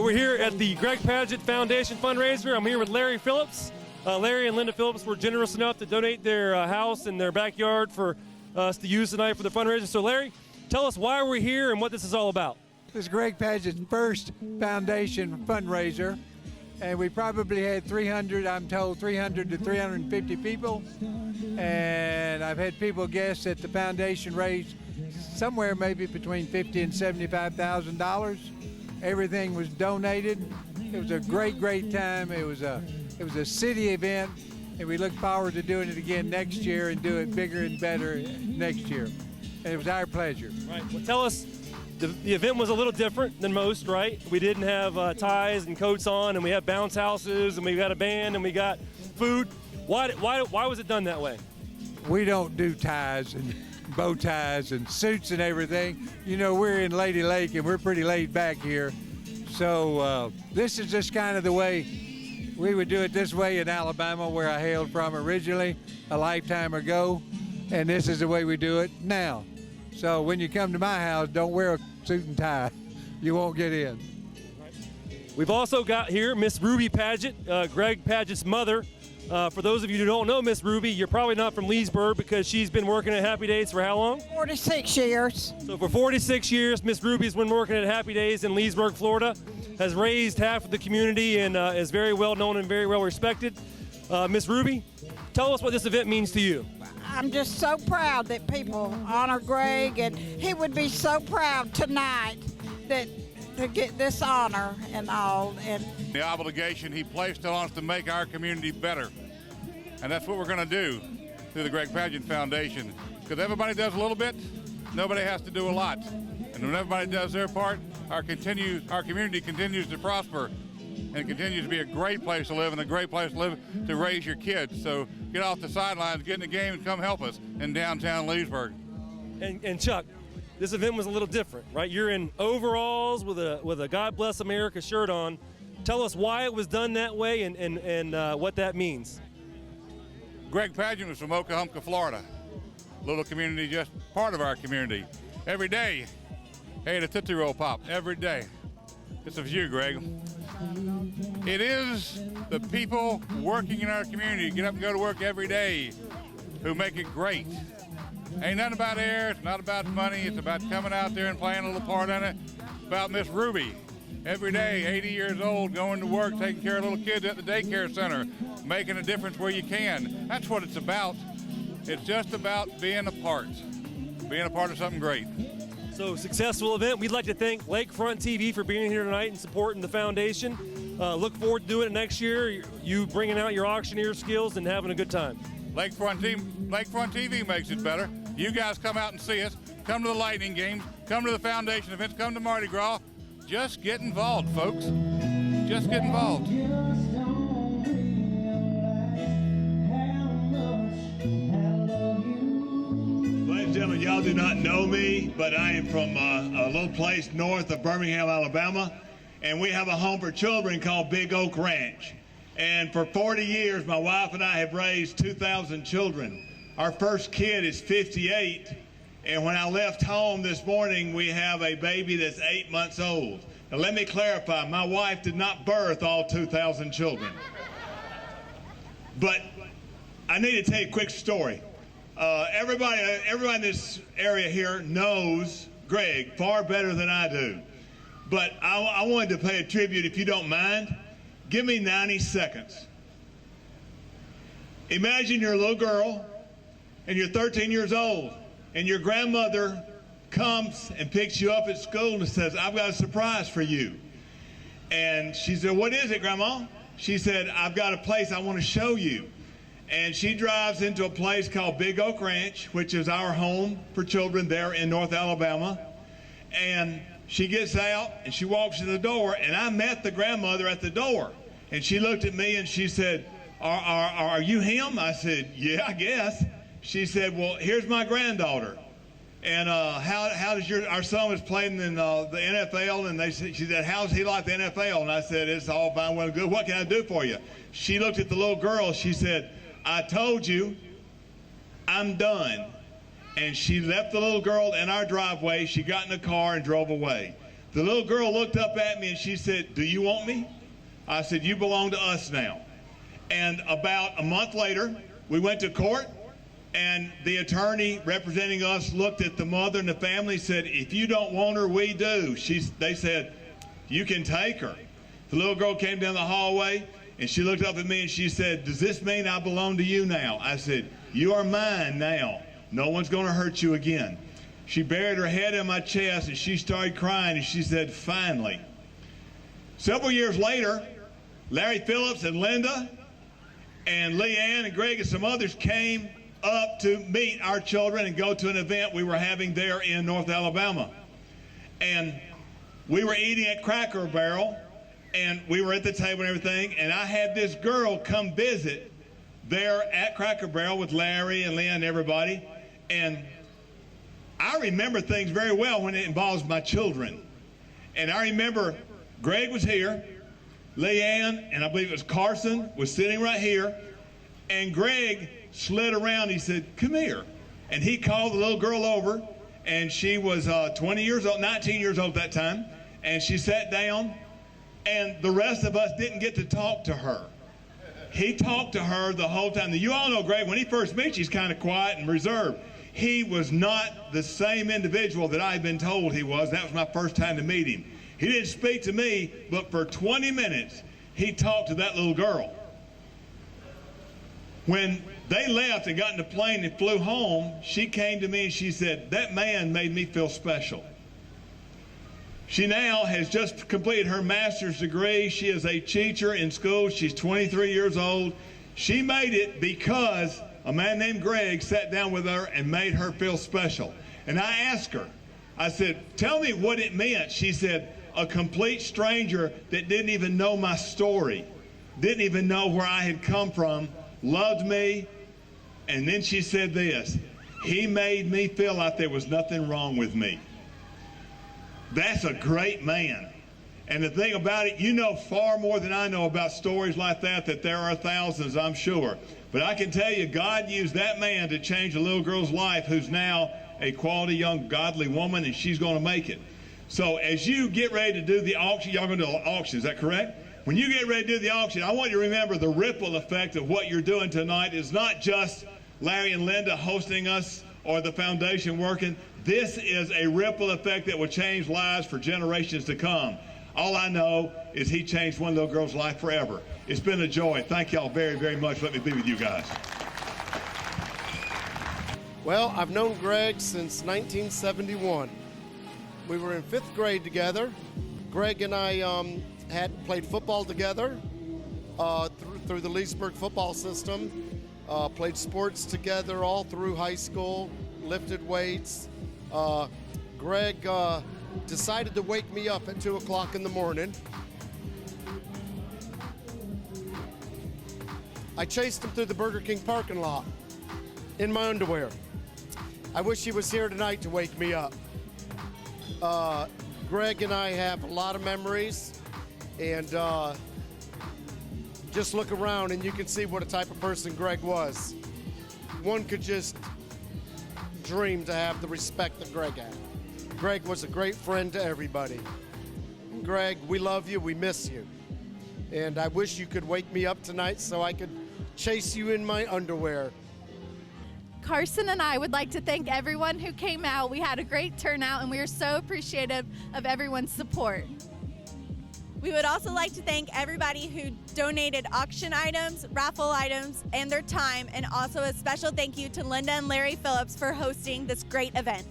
we're here at the Greg Padgett Foundation fundraiser. I'm here with Larry Phillips. Larry and Linda Phillips were generous enough to donate their house and their backyard for us to use tonight for the fundraiser. So Larry, tell us why we're here and what this is all about. This is Greg Padgett's first foundation fundraiser, and we probably had 300, I'm told 300 to 350 people, and I've had people guess that the foundation raised somewhere maybe between $50,000 and $75,000. Everything was donated. It was a great time. It was a city event, and we look forward to doing it again next year and do it bigger and better next year. And it was our pleasure. Right. Well, tell us, the event was a little different than most, right? We didn't have ties and coats on, and we had bounce houses, and we got a band, and we got food. Why was it done that way? We don't do ties and bow ties and suits and everything. You know, we're in Lady Lake, and we're pretty laid back here. So this is just kind of the way we would do it this way in Alabama, where I hailed from originally a lifetime ago, and this is the way we do it now. So when you come to my house, don't wear a suit and tie. You won't get in. We've also got here Miss Ruby Padgett, Greg Padgett's mother. For those of you who don't know Miss Ruby, you're probably not from Leesburg because she's been working at Happy Days for how long? 46 years. So for 46 years, Miss Ruby's been working at Happy Days in Leesburg, Florida, has raised half of the community and is very well known and very well respected. Miss Ruby, tell us what this event means to you. I'm just so proud that people honor Greg, and he would be so proud tonight to get this honor and all. And the obligation he placed on us to make our community better. And that's what we're going to do through the Greg Padgett Foundation. Because everybody does a little bit, nobody has to do a lot. And when everybody does their part, our community continues to prosper and continues to be a great place to live and a great place to live to raise your kids. So get off the sidelines, get in the game, and come help us in downtown Leesburg. And Chuck, this event was a little different, right? You're in overalls with a God Bless America shirt on. Tell us why it was done that way and what that means. Greg Padgett was from Oklahoma, Florida. Little community, just part of our community. Every day, hey, the Tootsie Roll Pop, every day. It's a view, Greg. It is the people working in our community, get up and go to work every day, who make it great. Ain't nothing about air, it's not about money, it's about coming out there and playing a little part in it. It's about Miss Ruby. Every day, 80 years old, going to work, taking care of little kids at the daycare center, making a difference where you can. That's what it's about. It's just about being a part of something great. So, successful event. We'd like to thank Lakefront TV for being here tonight and supporting the foundation. Look forward to doing it next year, you bringing out your auctioneer skills and having a good time. Lakefront TV makes it better. You guys come out and see us. Come to the Lightning games. Come to the foundation events. Come to Mardi Gras. Just get involved, folks. Just get involved. Ladies and gentlemen, y'all do not know me, but I am from a little place north of Birmingham, Alabama, and we have a home for children called Big Oak Ranch. And for 40 years, my wife and I have raised 2,000 children. Our first kid is 58, and when I left home this morning, we have a baby that's 8 months old. Now let me clarify, my wife did not birth all 2,000 children. But I need to tell you a quick story. Everybody in this area here knows Greg far better than I do. But I wanted to pay a tribute, if you don't mind. Give me 90 seconds. Imagine you're a little girl and you're 13 years old and your grandmother comes and picks you up at school and says, I've got a surprise for you. And she said, what is it, Grandma? She said, I've got a place I want to show you. And she drives into a place called Big Oak Ranch, which is our home for children there in North Alabama. And she gets out and she walks to the door, and I met the grandmother at the door. And she looked at me and she said, are you him? I said, yeah, I guess. She said, well, here's my granddaughter. And how does our son was playing in the NFL, and she said, how's he like the NFL? And I said, it's all fine, well, good. What can I do for you? She looked at the little girl. She said, I told you, I'm done. And she left the little girl in our driveway. She got in the car and drove away. The little girl looked up at me and she said, "Do you want me?" I said, "You belong to us now." And about a month later, we went to court, and the attorney representing us looked at the mother and the family and said, "If you don't want her, we do." They said, "You can take her." The little girl came down the hallway, and she looked up at me and she said, "Does this mean I belong to you now?" I said, "You are mine now. No one's going to hurt you again." She buried her head in my chest and she started crying and she said, "Finally." Several years later, Larry Phillips and Linda and Leanne and Greg and some others came up to meet our children and go to an event we were having there in North Alabama. And we were eating at Cracker Barrel, and we were at the table and everything, and I had this girl come visit there at Cracker Barrel with Larry and Leanne and everybody. And I remember things very well when it involves my children. And I remember Greg was here, Leanne, and I believe it was Carson, was sitting right here, and Greg slid around. He said, "Come here." And he called the little girl over, and she was 19 years old at that time, and she sat down, and the rest of us didn't get to talk to her. He talked to her the whole time. Now, you all know Greg, when he first meets you, he's kind of quiet and reserved. He was not the same individual that I had been told he was. That was my first time to meet him. He didn't speak to me, but for 20 minutes, he talked to that little girl. When they left and got in the plane and flew home, she came to me and she said, "That man made me feel special." She now has just completed her master's degree. She is a teacher in school. She's 23 years old. She made it because a man named Greg sat down with her and made her feel special. And I asked her, I said, "Tell me what it meant." She said, "A complete stranger that didn't even know my story, didn't even know where I had come from, loved me." And then she said this, "He made me feel like there was nothing wrong with me." That's a great man. And the thing about it, you know far more than I know about stories like that there are thousands, I'm sure. But I can tell you, God used that man to change a little girl's life who's now a quality, young, godly woman, and she's going to make it. So as you get ready to do the auction, y'all going to do an auction, is that correct? When you get ready to do the auction, I want you to remember the ripple effect of what you're doing tonight is not just Larry and Linda hosting us or the foundation working. This is a ripple effect that will change lives for generations to come. All I know is he changed one little girl's life forever. It's been a joy. Thank y'all very, very much. Let me be with you guys. Well, I've known Greg since 1971. We were in 5th grade together. Greg and I had played football together through the Leesburg football system, played sports together all through high school, lifted weights. Greg decided to wake me up at 2 o'clock in the morning. I chased him through the Burger King parking lot in my underwear. I wish he was here tonight to wake me up. Greg and I have a lot of memories, and just look around and you can see what a type of person Greg was. One could just dream to have the respect that Greg had. Greg was a great friend to everybody. Greg, we love you, we miss you. And I wish you could wake me up tonight so I could chase you in my underwear. Carson and I would like to thank everyone who came out. We had a great turnout and we are so appreciative of everyone's support. We would also like to thank everybody who donated auction items, raffle items, and their time, and also a special thank you to Linda and Larry Phillips for hosting this great event.